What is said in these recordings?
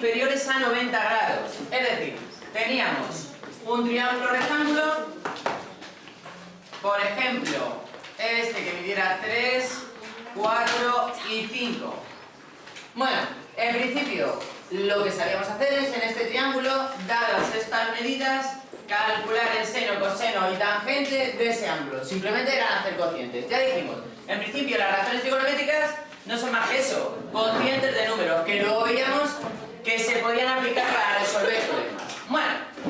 inferiores a 90 grados. Es decir, teníamos un triángulo rectángulo, por ejemplo, este que midiera 3, 4 y 5. Bueno, en principio, lo que sabíamos hacer es en este triángulo, dadas estas medidas, calcular el seno, coseno y tangente de ese ángulo. Simplemente eran hacer cocientes. Ya dijimos, en principio las razones trigonométricas no son más que eso, cocientes de números, que luego veíamos que se podían aplicar para resolver problemas. Bueno,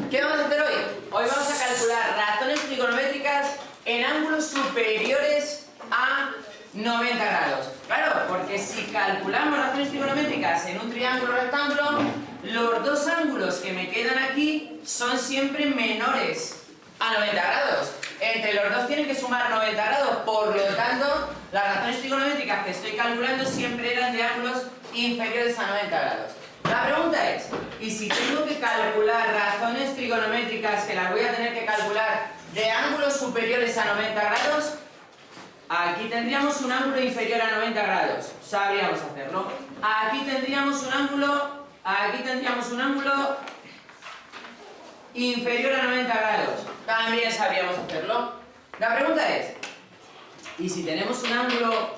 ¿qué vamos a hacer hoy? Hoy vamos a calcular razones trigonométricas en ángulos superiores a 90 grados. Claro, porque si calculamos razones trigonométricas en un triángulo rectángulo, los dos ángulos que me quedan aquí son siempre menores a 90 grados. Entre los dos tienen que sumar 90 grados, por lo tanto, las razones trigonométricas que estoy calculando siempre eran de ángulos inferiores a 90 grados. La pregunta es, ¿y si tengo que calcular razones trigonométricas que las voy a tener que calcular de ángulos superiores a 90 grados? Aquí tendríamos un ángulo inferior a 90 grados, sabríamos hacerlo. Aquí tendríamos un ángulo inferior a 90 grados, también sabríamos hacerlo. La pregunta es, ¿y si tenemos un ángulo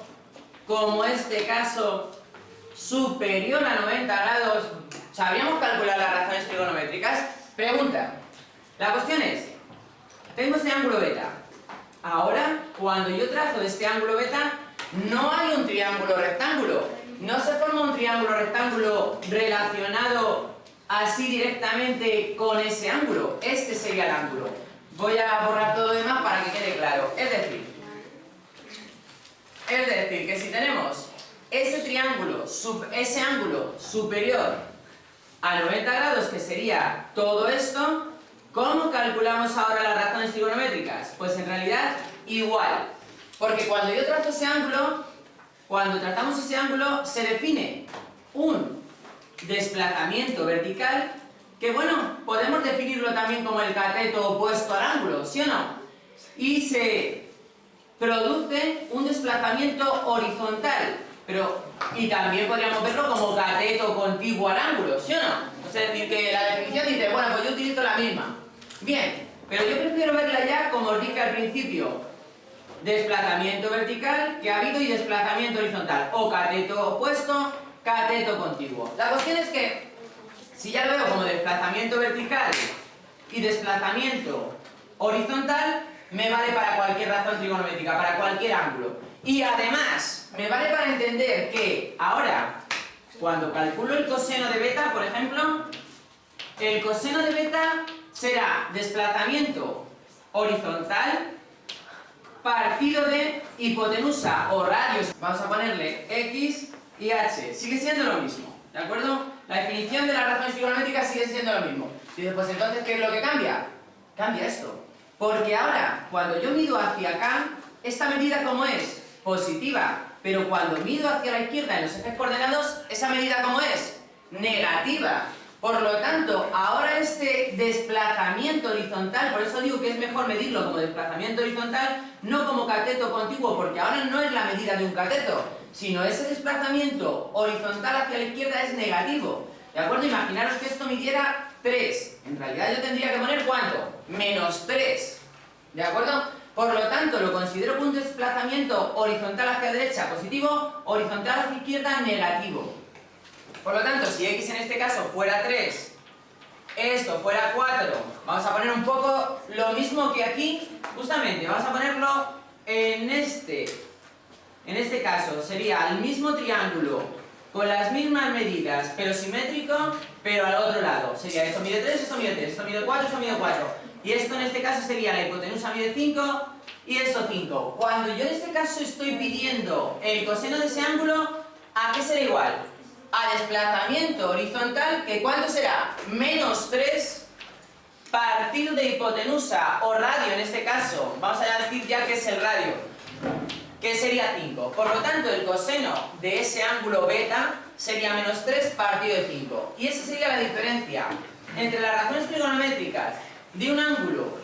como este caso superior a 90 grados, sabríamos calcular las razones trigonométricas? Pregunta. La cuestión es, tengo este ángulo beta. Ahora, cuando yo trazo este ángulo beta, no hay un triángulo rectángulo. No se forma un triángulo rectángulo relacionado así directamente con ese ángulo. Este sería el ángulo. Voy a borrar todo lo demás para que quede claro. Es decir, que si tenemos ese triángulo, ese ángulo superior a 90 grados, que sería todo esto, ¿cómo calculamos ahora las razones trigonométricas? Pues en realidad igual, porque cuando yo trazo ese ángulo, cuando trazamos ese ángulo, se define un desplazamiento vertical, que bueno, podemos definirlo también como el cateto opuesto al ángulo, ¿sí o no? Y se produce un desplazamiento horizontal, y también podríamos verlo como cateto contiguo al ángulo, ¿sí o no? Es decir, que la definición dice, bueno, pues yo utilizo la misma. Bien, pero yo prefiero verla ya, como os dije al principio, desplazamiento vertical que ha habido y desplazamiento horizontal, o cateto opuesto, cateto contiguo. La cuestión es que, si ya lo veo como desplazamiento vertical y desplazamiento horizontal, me vale para cualquier razón trigonométrica, para cualquier ángulo. Y además, me vale para entender que ahora, cuando calculo el coseno de beta, por ejemplo, el coseno de beta será desplazamiento horizontal partido de hipotenusa o radios. Vamos a ponerle x y h. Sigue siendo lo mismo, ¿de acuerdo? La definición de las razones trigonométricas sigue siendo lo mismo. Dices, pues entonces, ¿qué es lo que cambia? Cambia esto. Porque ahora, cuando yo mido hacia acá, esta medida, ¿cómo es? Positiva. Pero cuando mido hacia la izquierda en los ejes coordenados, ¿esa medida cómo es? Negativa. Por lo tanto, ahora este desplazamiento horizontal, por eso digo que es mejor medirlo como desplazamiento horizontal, no como cateto contiguo, porque ahora no es la medida de un cateto, sino ese desplazamiento horizontal hacia la izquierda es negativo. ¿De acuerdo? Imaginaros que esto midiera 3. En realidad yo tendría que poner ¿cuánto? Menos 3. ¿De acuerdo? Por lo tanto, lo considero como un desplazamiento horizontal hacia la derecha positivo, horizontal hacia la izquierda negativo. Por lo tanto, si x en este caso fuera 3, esto fuera 4, vamos a poner un poco lo mismo que aquí, justamente, vamos a ponerlo en este caso, sería el mismo triángulo, con las mismas medidas, pero simétrico, pero al otro lado. Sería esto mide 3, esto mide 3, esto mide 4, esto mide 4. Y esto en este caso sería la hipotenusa mide 5 y esto 5. Cuando yo en este caso estoy pidiendo el coseno de ese ángulo, ¿a qué será igual? A desplazamiento horizontal, que ¿cuánto será? Menos 3 partido de hipotenusa o radio en este caso. Vamos a decir ya que es el radio, que sería 5. Por lo tanto, el coseno de ese ángulo beta sería menos 3 partido de 5. Y esa sería la diferencia entre las razones trigonométricas de un ángulo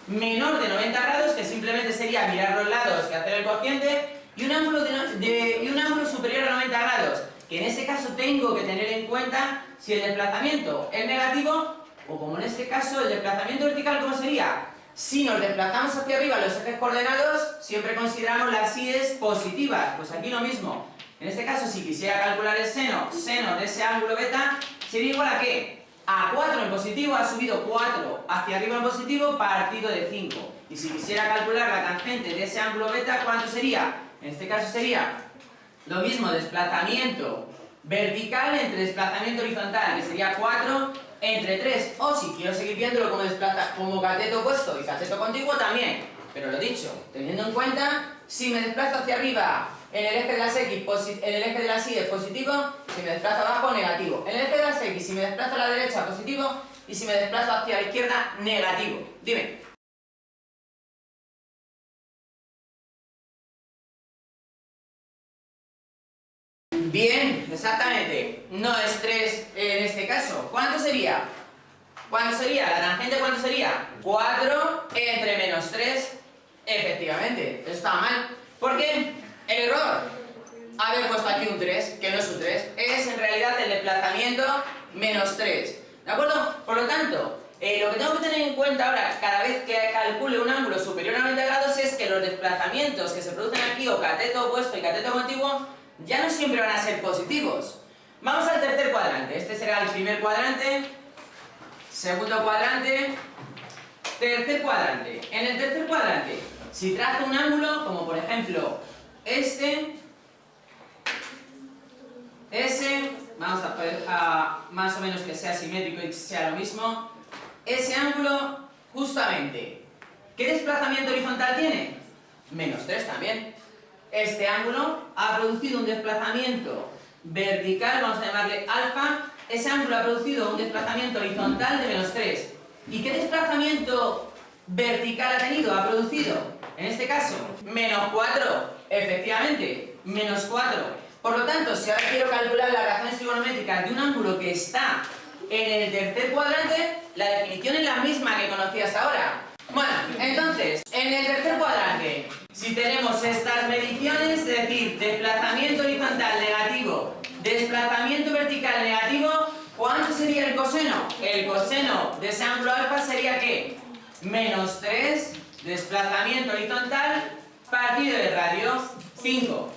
menor de 90 grados, que simplemente sería mirar los lados y hacer el cociente, y un ángulo superior a 90 grados, que en este caso tengo que tener en cuenta si el desplazamiento es negativo o, como en este caso, el desplazamiento vertical, ¿cómo sería? Si nos desplazamos hacia arriba los ejes coordenados, siempre consideramos las íes positivas. Pues aquí lo mismo. En este caso, si quisiera calcular el seno de ese ángulo beta, sería igual a ¿qué? A 4 en positivo, ha subido 4 hacia arriba en positivo, partido de 5. Y si quisiera calcular la tangente de ese ángulo beta, ¿cuánto sería? En este caso sería lo mismo, desplazamiento vertical entre desplazamiento horizontal, que sería 4 entre 3. O si quiero seguir viéndolo como cateto opuesto y cateto contiguo también. Pero lo dicho, teniendo en cuenta, si me desplazo hacia arriba en el eje de las X, en el eje de las Y es positivo, si me desplazo abajo, negativo. En el eje de las X, si me desplazo a la derecha, positivo, y si me desplazo hacia la izquierda, negativo. Dime. Bien, exactamente. No es 3 en este caso. ¿Cuánto sería? ¿Cuánto sería? ¿La tangente cuánto sería? 4 entre menos 3. Efectivamente, eso estaba mal. ¿Por qué? El error. Haber puesto aquí un 3, que no es un 3, es en realidad el desplazamiento menos 3. ¿De acuerdo? Por lo tanto, lo que tengo que tener en cuenta ahora, cada vez que calcule un ángulo superior a 90 grados, es que los desplazamientos que se producen aquí, o cateto opuesto y cateto contiguo, ya no siempre van a ser positivos. Vamos al tercer cuadrante. Este será el primer cuadrante, segundo cuadrante, tercer cuadrante. En el tercer cuadrante, si trazo un ángulo, como por ejemplo este, ese, vamos a poner más o menos que sea simétrico y que sea lo mismo, ese ángulo, justamente, ¿qué desplazamiento horizontal tiene? Menos 3 también. Este ángulo ha producido un desplazamiento vertical, vamos a llamarle alfa. Ese ángulo ha producido un desplazamiento horizontal de menos 3. ¿Y qué desplazamiento vertical ha tenido? Ha producido, en este caso, menos 4. Efectivamente, menos 4. Por lo tanto, si ahora quiero calcular las razones trigonométricas de un ángulo que está en el tercer cuadrante, la definición es la misma que conocí hasta ahora. Bueno, entonces, en el tercer cuadrante, si tenemos estas mediciones, es decir, desplazamiento horizontal negativo, desplazamiento vertical negativo, ¿cuánto sería el coseno? El coseno de ese ángulo alfa sería ¿qué? Menos 3, desplazamiento horizontal, partido de radio, 5.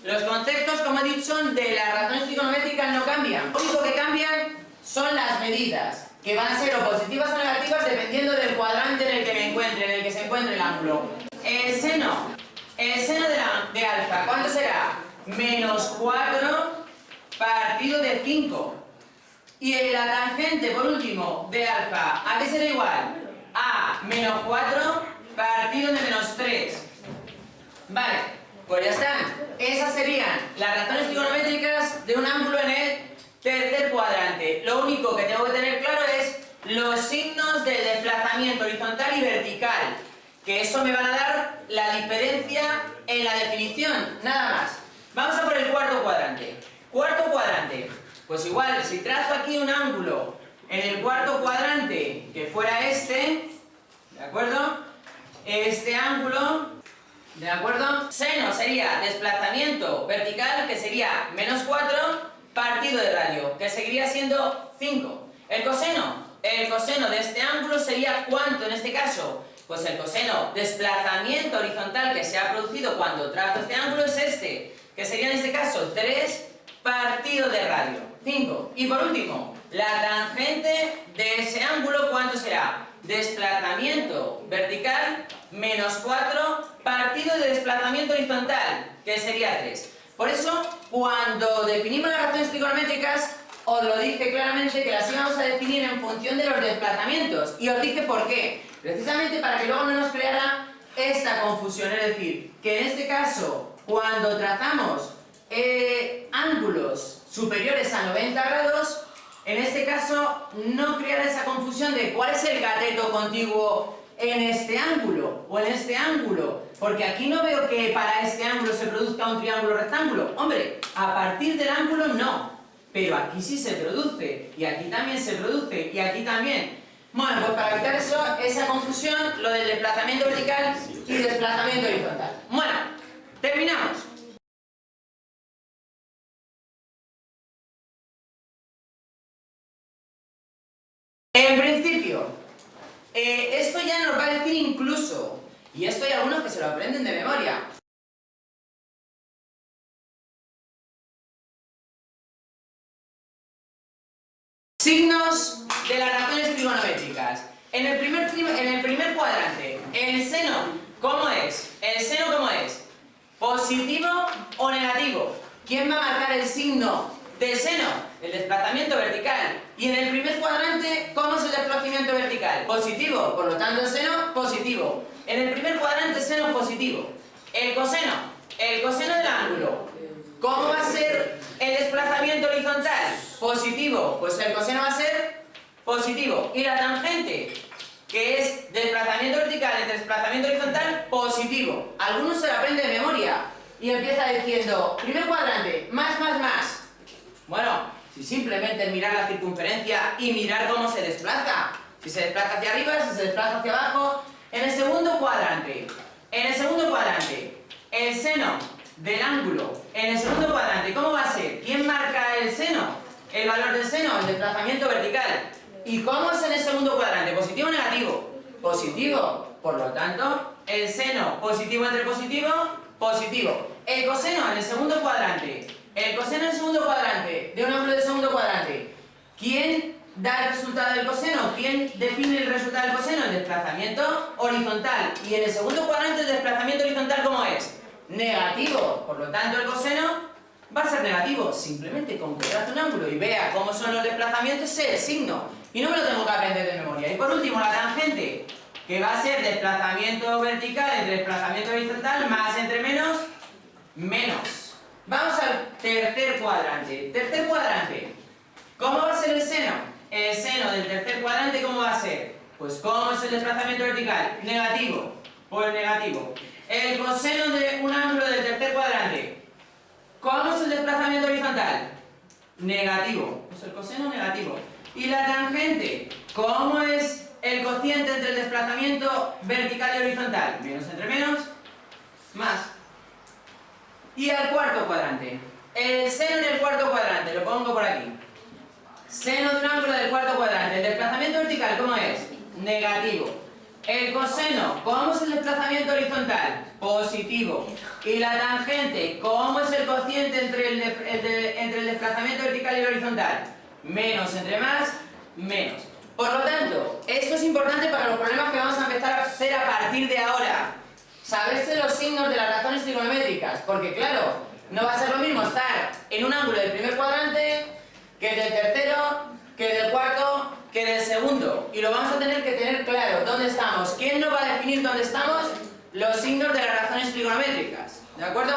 Los conceptos, como he dicho, de las razones trigonométricas no cambian. Lo único que cambian son las medidas, que van a ser o positivas o negativas dependiendo del cuadrante en el que me encuentre, en el que se encuentre el ángulo. El seno de alfa, ¿cuánto será? Menos 4 partido de 5. Y la tangente, por último, de alfa, ¿a qué será igual? A menos 4 partido de menos 3. Vale, pues ya están. Esas serían las razones trigonométricas de un ángulo en el tercer cuadrante. Lo único que tengo que tener claro es los signos del desplazamiento horizontal y vertical, que eso me van a dar la diferencia en la definición, nada más. Vamos a por el cuarto cuadrante. Cuarto cuadrante, pues igual, si trazo aquí un ángulo en el cuarto cuadrante que fuera este, ¿de acuerdo? Este ángulo, ¿de acuerdo? Seno sería desplazamiento vertical, que sería menos 4, partido de radio, que seguiría siendo 5. El coseno de este ángulo sería ¿cuánto en este caso? Pues el coseno desplazamiento horizontal que se ha producido cuando trazo este ángulo es este, que sería en este caso 3 partido de radio, 5. Y por último, la tangente de ese ángulo, ¿cuánto será? Desplazamiento vertical menos 4 partido de desplazamiento horizontal, que sería 3. Por eso, cuando definimos las razones trigonométricas, os lo dije claramente que las íbamos a definir en función de los desplazamientos. Y os dije por qué. Precisamente para que luego no nos creara esta confusión. Es decir, que en este caso, cuando trazamos ángulos superiores a 90 grados, en este caso no crear esa confusión de cuál es el cateto contiguo en este ángulo o en este ángulo, porque aquí no veo que para este ángulo se produzca un triángulo rectángulo. Hombre, a partir del ángulo no, pero aquí sí se produce, y aquí también se produce, y aquí también. Bueno, pues para evitar eso, esa confusión, lo del desplazamiento vertical y desplazamiento horizontal. Bueno, terminamos. Esto ya nos va a decir incluso, y esto hay algunos que se lo aprenden de memoria. Signos de las razones trigonométricas. En el primer cuadrante, el seno, ¿cómo es? ¿El seno cómo es? ¿Positivo o negativo? ¿Quién va a marcar el signo del seno? El desplazamiento vertical. Y en el primer cuadrante, ¿cómo es el desplazamiento vertical? Positivo, por lo tanto el seno positivo. En el primer cuadrante, seno positivo. El coseno del ángulo. ¿Cómo va a ser el desplazamiento horizontal? Positivo, pues el coseno va a ser positivo. Y la tangente, que es desplazamiento vertical entre desplazamiento horizontal, positivo. Algunos se lo aprenden de memoria y empieza diciendo, primer cuadrante, más. Bueno, si simplemente mirar la circunferencia y mirar cómo se desplaza. Si se desplaza hacia arriba, si se desplaza hacia abajo. En el segundo cuadrante, el seno del ángulo. En el segundo cuadrante, ¿cómo va a ser? ¿Quién marca el seno? El valor del seno, el desplazamiento vertical. ¿Y cómo es en el segundo cuadrante? ¿Positivo o negativo? Positivo. Por lo tanto, el seno positivo entre positivo, positivo. El coseno en el segundo cuadrante. El coseno en el segundo cuadrante, de un ángulo del segundo cuadrante. ¿Quién da el resultado del coseno? ¿Quién define el resultado del coseno? El desplazamiento horizontal. Y en el segundo cuadrante, el desplazamiento horizontal, ¿cómo es? Negativo. Por lo tanto, el coseno va a ser negativo. Simplemente con que trate un ángulo y vea cómo son los desplazamientos, sé el signo. Y no me lo tengo que aprender de memoria. Y por último, la tangente, que va a ser desplazamiento vertical entre desplazamiento horizontal, más entre menos. Vamos al tercer cuadrante. Tercer cuadrante. ¿Cómo va a ser el seno? El seno del tercer cuadrante, ¿cómo va a ser? Pues ¿cómo es el desplazamiento vertical? Negativo. Pues negativo. El coseno de un ángulo del tercer cuadrante. ¿Cómo es el desplazamiento horizontal? Negativo. Pues el coseno negativo. Y la tangente. ¿Cómo es el cociente entre el desplazamiento vertical y horizontal? Menos entre menos, más. Y al cuarto cuadrante. El seno en el cuarto cuadrante, lo pongo por aquí. Seno de un ángulo del cuarto cuadrante. El desplazamiento vertical, ¿cómo es? Negativo. El coseno, ¿cómo es el desplazamiento horizontal? Positivo. Y la tangente, ¿cómo es el cociente entre el desplazamiento vertical y el horizontal? Menos entre más, menos. Por lo tanto, esto es importante para los problemas que vamos a empezar a hacer a partir de ahora. Saberse los signos de las razones trigonométricas, porque claro, no va a ser lo mismo estar en un ángulo del primer cuadrante que del tercero, que del cuarto, que del segundo. Y lo vamos a tener que tener claro, ¿dónde estamos? ¿Quién nos va a definir dónde estamos? Los signos de las razones trigonométricas, ¿de acuerdo?